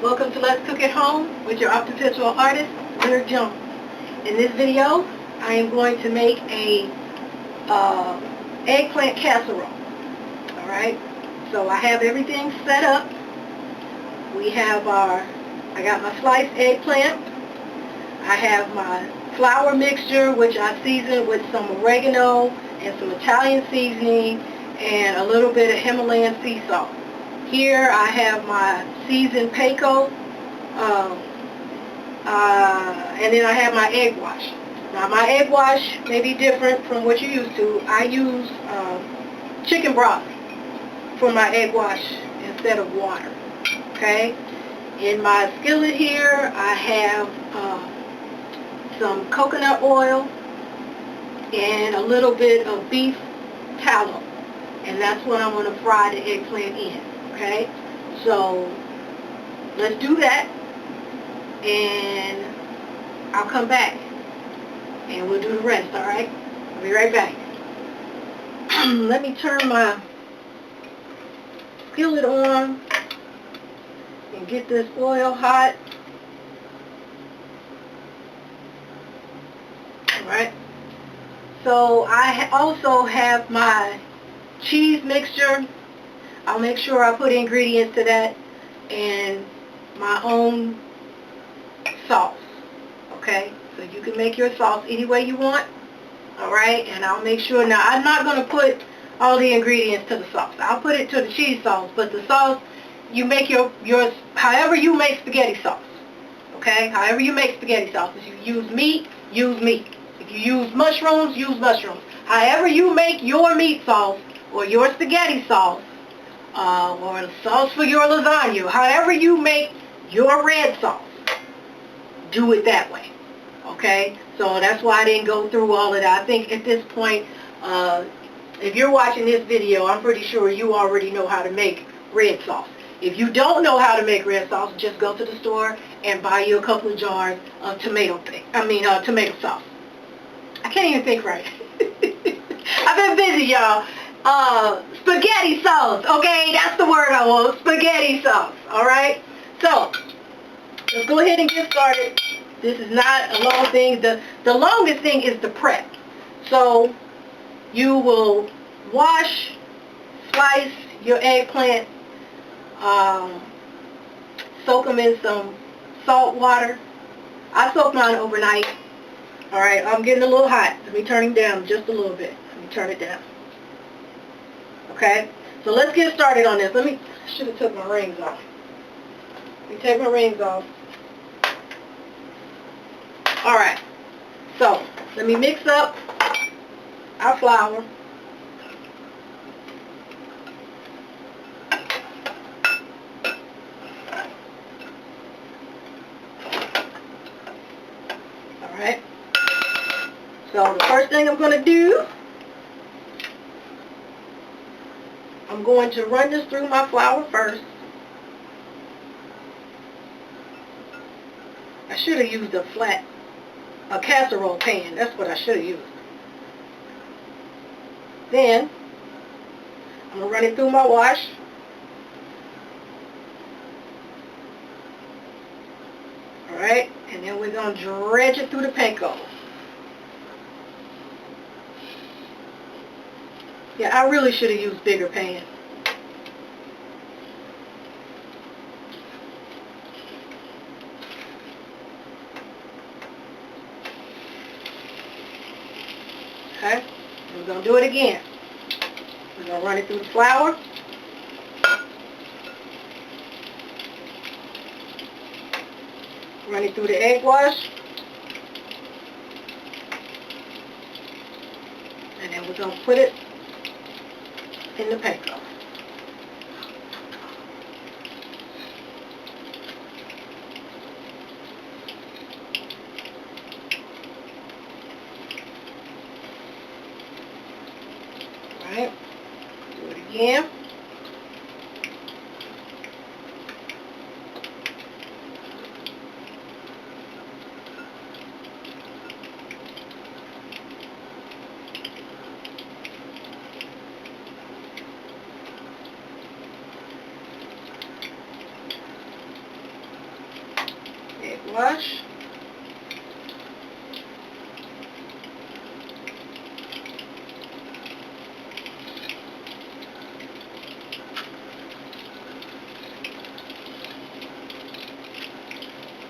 Welcome to Let's Cook at Home with your artificial artist, LyricOriginals1. In this video, I am going to make a eggplant casserole. Alright, so I have everything set up. I got my sliced eggplant. I have my flour mixture, which I seasoned with some oregano and some Italian seasoning and a little bit of Himalayan sea salt. Here I have my seasoned panko, and then I have my egg wash. Now my egg wash may be different from what you're used to. I use chicken broth for my egg wash instead of water. Okay? In my skillet here I have some coconut oil and a little bit of beef tallow. And that's what I'm going to fry the eggplant in. Okay, so let's do that, and I'll come back and we'll do the rest. Alright, I'll be right back. Let me turn my skillet on and get this oil hot. Alright, so I also have my cheese mixture. I'll make sure I put ingredients to that, and my own sauce. Okay, so you can make your sauce any way you want. Alright, and I'll make sure, now I'm not going to put all the ingredients to the sauce. I'll put it to the cheese sauce, but the sauce, you make yours however you make spaghetti sauce. Okay, however you make spaghetti sauce. If you use meat, use meat. If you use mushrooms, use mushrooms. However you make your meat sauce or your spaghetti sauce, or the sauce for your lasagna, however you make your red sauce, do it that way. Okay, so that's why I didn't go through all of that. I think at this point, if you're watching this video, I'm pretty sure you already know how to make red sauce. If you don't know how to make red sauce, just go to the store and buy you a couple of jars of tomato sauce. I can't even think right. I've been busy, y'all. Spaghetti sauce, okay, that's the word I want, spaghetti sauce. Alright, so let's go ahead and get started. This is not a long thing. The longest thing is the prep. So you will wash, slice your eggplant, soak them in some salt water. I soak mine overnight. Alright, I'm getting a little hot. Let me turn it down just a little bit. Let me turn it down. Okay, so let's get started on this. I should have took my rings off. Let me take my rings off. Alright, so let me mix up our flour. Alright, so the first thing I'm going to do, I'm going to run this through my flour first. I should have used a casserole pan. That's what I should have used. Then, I'm going to run it through my wash. Alright, and then we're going to dredge it through the panko. Yeah, I really should have used bigger pan. Okay, we're going to do it again. We're going to run it through the flour. Run it through the egg wash. And then we're going to put it in the panko. Alright, do it again.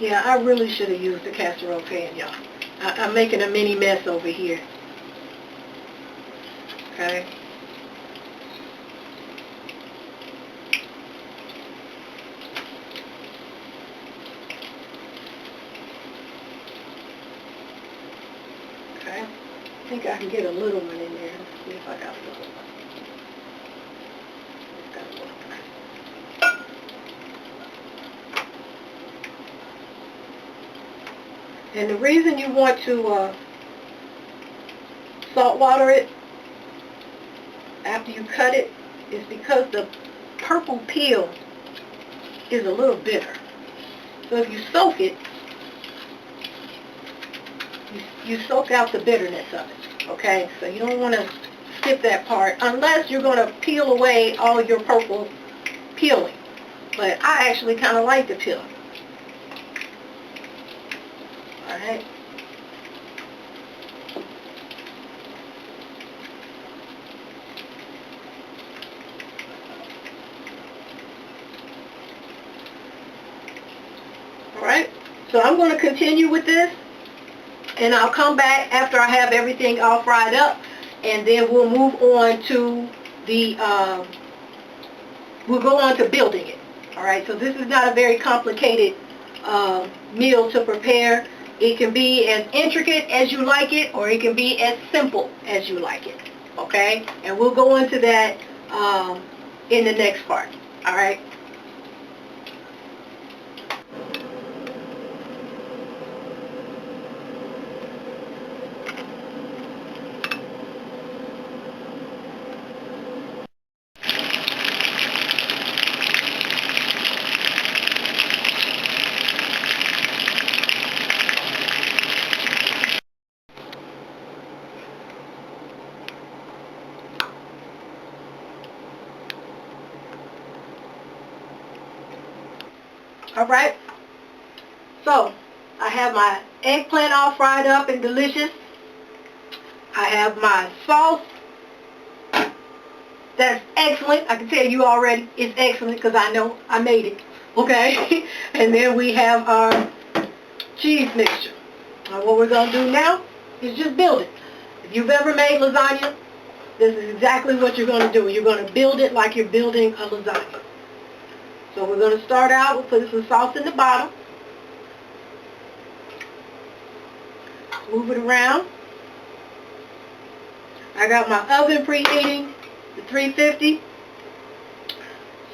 Yeah, I really should have used the casserole pan, y'all. I'm making a mini mess over here. Okay. Okay. I think I can get a little one in there. Let's see if I got a little one. Got a little one. And the reason you want to salt water it after you cut it is because the purple peel is a little bitter. So if you soak it, you soak out the bitterness of it, okay? So you don't want to skip that part unless you're going to peel away all your purple peeling. But I actually kind of like the peeling. All right. All right. So I'm going to continue with this, and I'll come back after I have everything all fried up, and then we'll move on to the, we'll go on to building it. All right. So this is not a very complicated meal to prepare. It can be as intricate as you like it, or it can be as simple as you like it, okay? And we'll go into that in the next part, all right? All right, so I have my eggplant all fried up and delicious. I have my sauce. That's excellent. I can tell you already it's excellent because I know I made it, okay? And then we have our cheese mixture. Now what we're going to do now is just build it. If you've ever made lasagna, this is exactly what you're going to do. You're going to build it like you're building a lasagna. So we're going to start out with putting some sauce in the bottom. Move it around. I got my oven preheating to 350.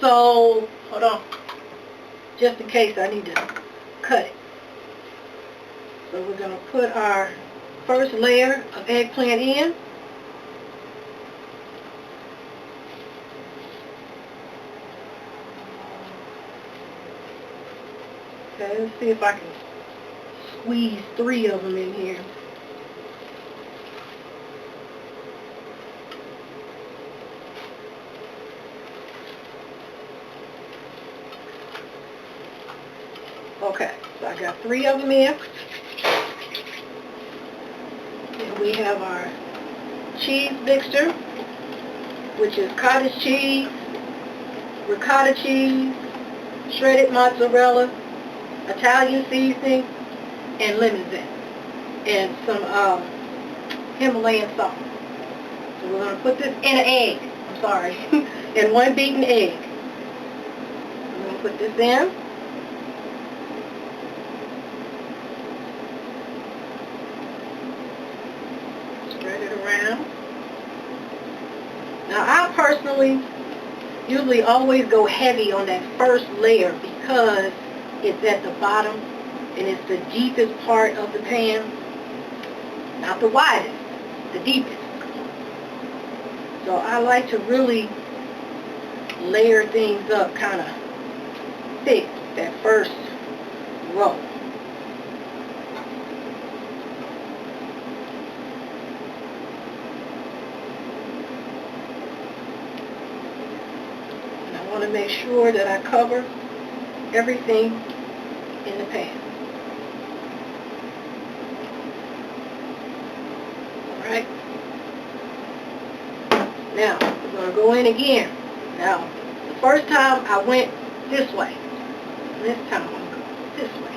So, hold on. Just in case I need to cut it. So we're going to put our first layer of eggplant in. Okay, let's see if I can squeeze 3 of them in here. Okay, so I got 3 of them in. And we have our cheese mixture, which is cottage cheese, ricotta cheese, shredded mozzarella, Italian seasoning, and lemon zest, and some Himalayan salt. So we're going to put this in an egg. I'm sorry, in 1 beaten egg. I'm going to put this in. Spread it around. Now I personally usually always go heavy on that first layer because it's at the bottom and it's the deepest part of the pan. Not the widest, the deepest. So I like to really layer things up kind of thick, that first row. And I want to make sure that I cover everything in the pan. Alright. Now, we're going to go in again. Now, the first time I went this way. This time I'm going this way.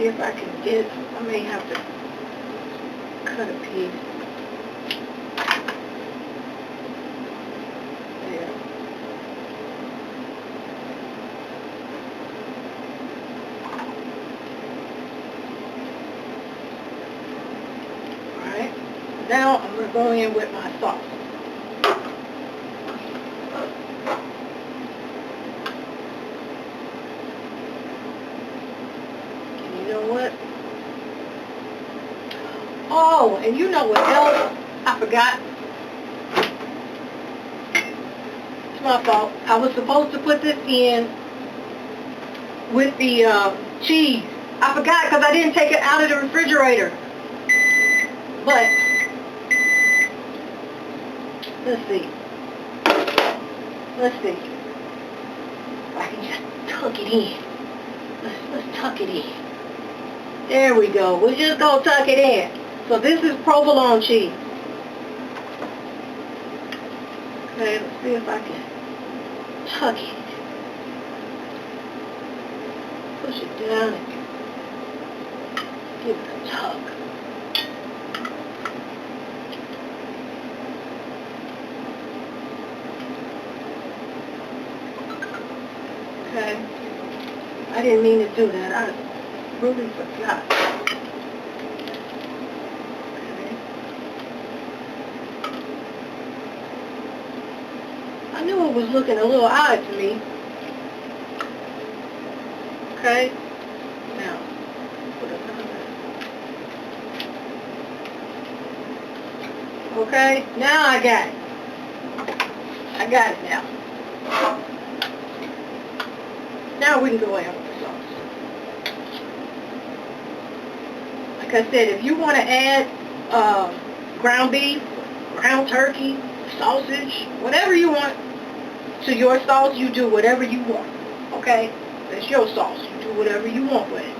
see if I can get, I may have to cut a piece. There. Alright, now I'm going to go in with my sauce. And you know what? Oh, and you know what else I forgot? It's my fault. I was supposed to put this in with the cheese. I forgot because I didn't take it out of the refrigerator. But, let's see. Let's see. If I can just tuck it in. Let's tuck it in. There we go. We're just going to tuck it in. So this is provolone cheese. Okay, let's see if I can tuck it. Push it down and give it a tug. Okay. I didn't mean to do that. I really forgot. Okay. I knew it was looking a little odd to me. Okay. Now, put another. Okay. Now I got it. I got it now. Now we can go in with the sauce. Like I said, if you want to add ground beef, ground turkey, sausage, whatever you want to your sauce, you do whatever you want. Okay? That's your sauce. You do whatever you want with it.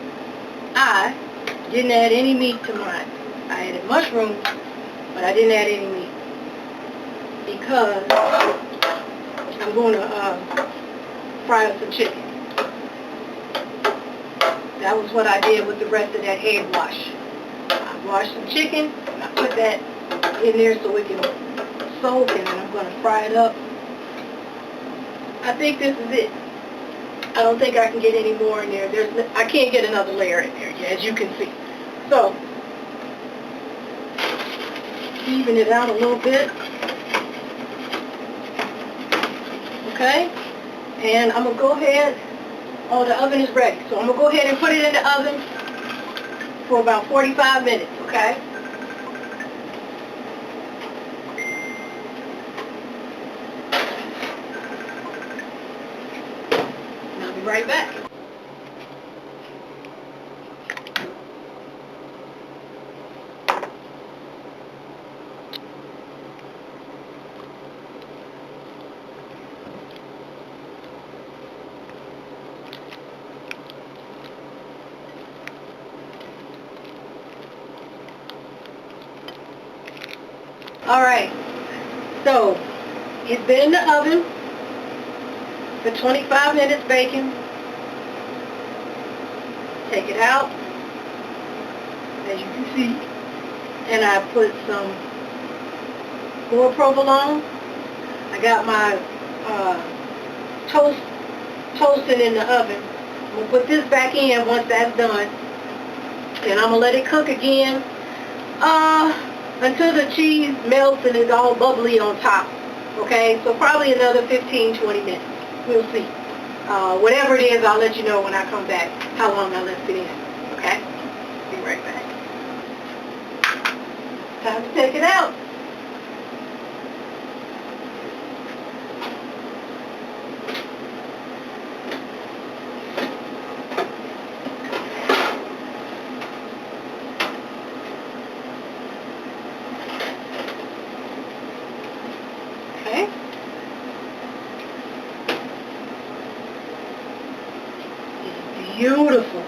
I didn't add any meat to mine. I added mushrooms, but I didn't add any meat because I'm going to fry up some chicken. That was what I did with the rest of that egg wash. I washed some chicken, and I put that in there so it can soak, and then I'm going to fry it up. I think this is it. I don't think I can get any more in there. I can't get another layer in there, as you can see. So, even it out a little bit. Okay? And I'm going to go ahead. Oh, the oven is ready. So I'm going to go ahead and put it in the oven for about 45 minutes, okay? And I'll be right back. Alright, so it's been in the oven for 25 minutes baking. Take it out, as you can see, and I put some more provolone. I got my toasting in the oven. I'm going to put this back in once that's done, and I'm going to let it cook again until the cheese melts and it's all bubbly on top. Okay, so probably another 15-20 minutes. We'll see. Whatever it is, I'll let you know when I come back how long I left it in. Okay? Be right back. Time to take it out. Okay. It's beautiful.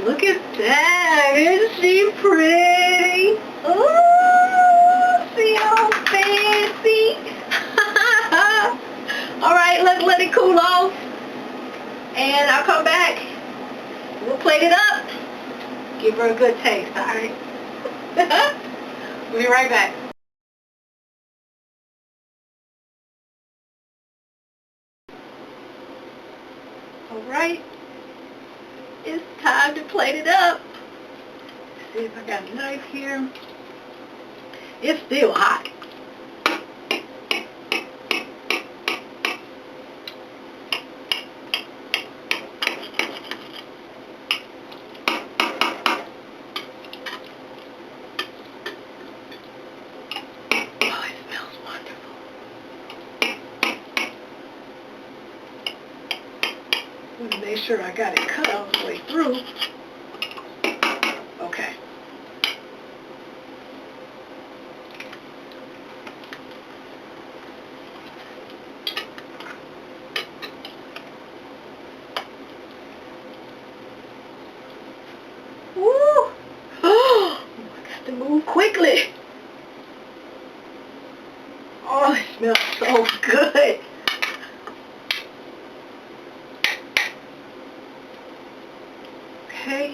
Look at that. Isn't she pretty? Oh, see how fancy. Alright, let's let it cool off. And I'll come back. We'll plate it up. Give her a good taste, alright? We'll be right back. Alright, it's time to plate it up. Let's see if I got a knife here. It's still hot. Make sure I got it cut all the way through. Okay. Woo! Oh, I got to move quickly. Oh, it smells so good. Okay.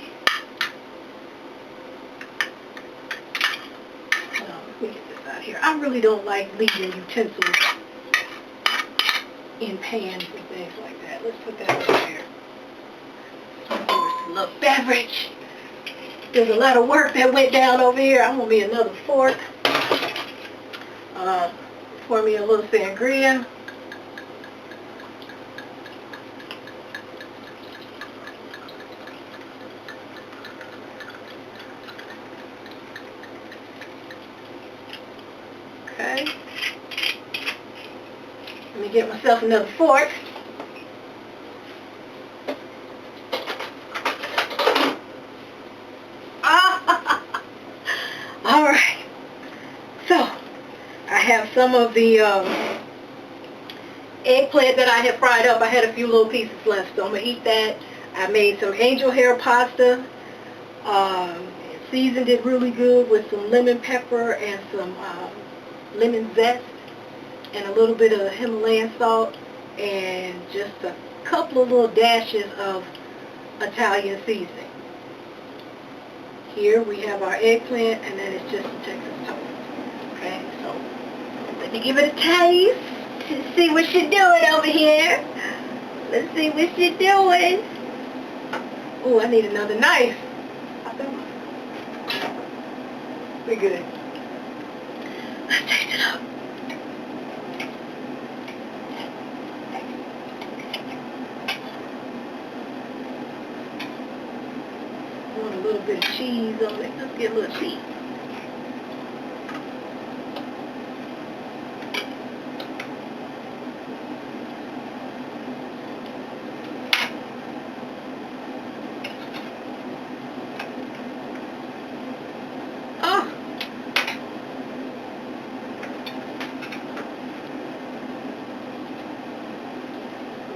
Let me get this out here. I really don't like leaving utensils in pans and things like that. Let's put that over here. Pour some little beverage. There's a lot of work that went down over here. I want me another fork. Pour me a little sangria. Okay. Let me get myself another fork. Alright. So, I have some of the eggplant that I had fried up. I had a few little pieces left, so I'm going to eat that. I made some angel hair pasta. Seasoned it really good with some lemon pepper and some lemon zest and a little bit of Himalayan salt and just a couple of little dashes of Italian seasoning. Here we have our eggplant, and then it's just some Texas toast. Okay, so let me give it a taste to see what you're doing over here. Let's see what you're doing. Oh, I need another knife. We're good. Let's taste it up. I want a little bit of cheese on it. Let's get a little cheese.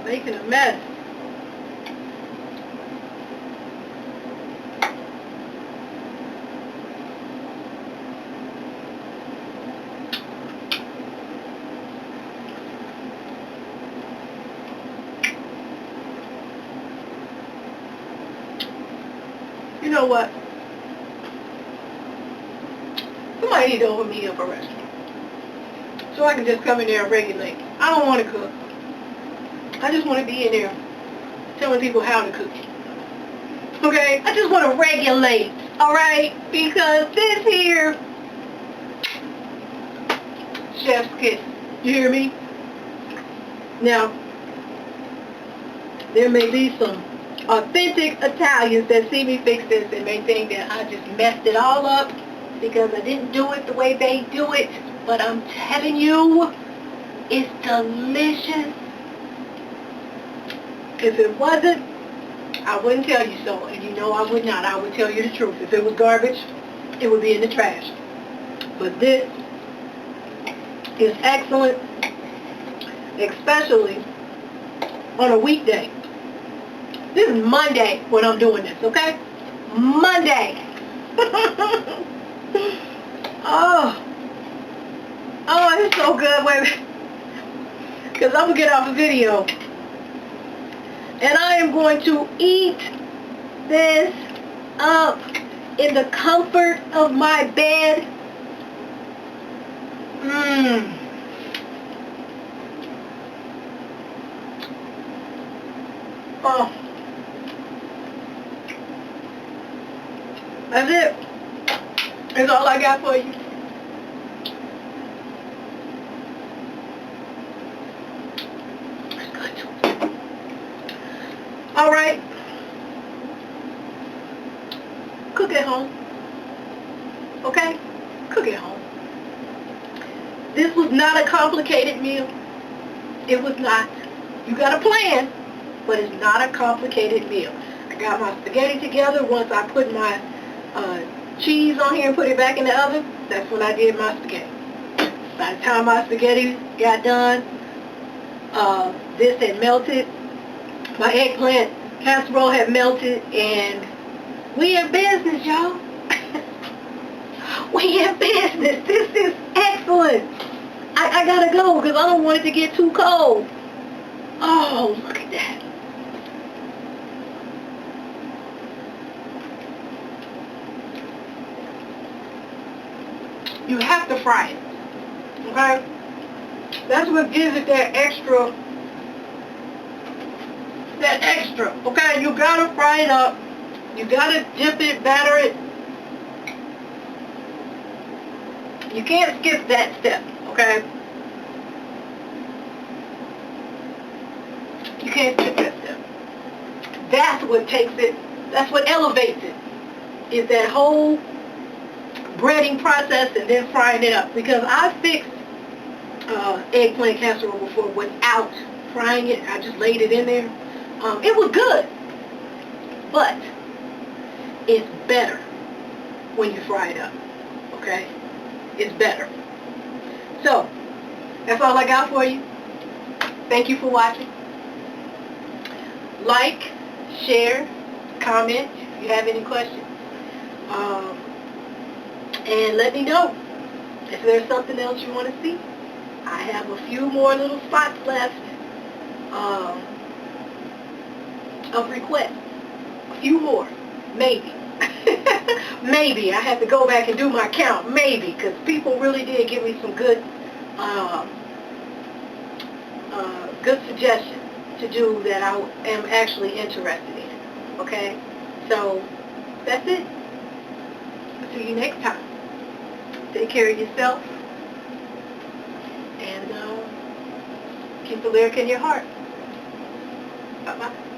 Making a mess. You know what? Somebody need to open me up a restaurant so I can just come in there and regulate. I don't want to cook. I just want to be in there telling people how to cook. Okay? I just want to regulate. Alright? Because this here, chef's kiss. You hear me? Now, there may be some authentic Italians that see me fix this and may think that I just messed it all up because I didn't do it the way they do it. But I'm telling you, it's delicious. If it wasn't, I wouldn't tell you so. And you know I would not. I would tell you the truth. If it was garbage, it would be in the trash. But this is excellent, especially on a weekday. This is Monday when I'm doing this, okay? Monday. Oh, it's so good. Wait, because I'm going to get off the video. And I am going to eat this up in the comfort of my bed. Oh. That's it. That's all I got for you. That's good. All right. Cook at home. Okay? Cook at home. This was not a complicated meal. It was not. You got a plan, but it's not a complicated meal. I got my spaghetti together. Once I put my cheese on here and put it back in the oven, that's when I did my spaghetti. By the time my spaghetti got done, this had melted. My eggplant casserole had melted, and we in business, y'all. We in business. This is excellent. I gotta go because I don't want it to get too cold. Oh, look at that. You have to fry it. Okay? That's what gives it that extra. Okay? You gotta fry it up. You gotta dip it, batter it. You can't skip that step, okay? You can't skip that step. That's what takes it, that's what elevates it, is that whole breading process and then frying it up. Because I fixed eggplant casserole before without frying it. I just laid it in there. It was good, but it's better when you fry it up, okay? It's better. So, that's all I got for you. Thank you for watching. Like, share, comment if you have any questions. And let me know if there's something else you want to see. I have a few more little spots left of requests. A few more. Maybe. Maybe. I have to go back and do my count. Maybe. Because people really did give me some good good suggestions to do that I am actually interested in. Okay? So, that's it. I'll see you next time. Take care of yourself. And keep the lyric in your heart. Bye-bye.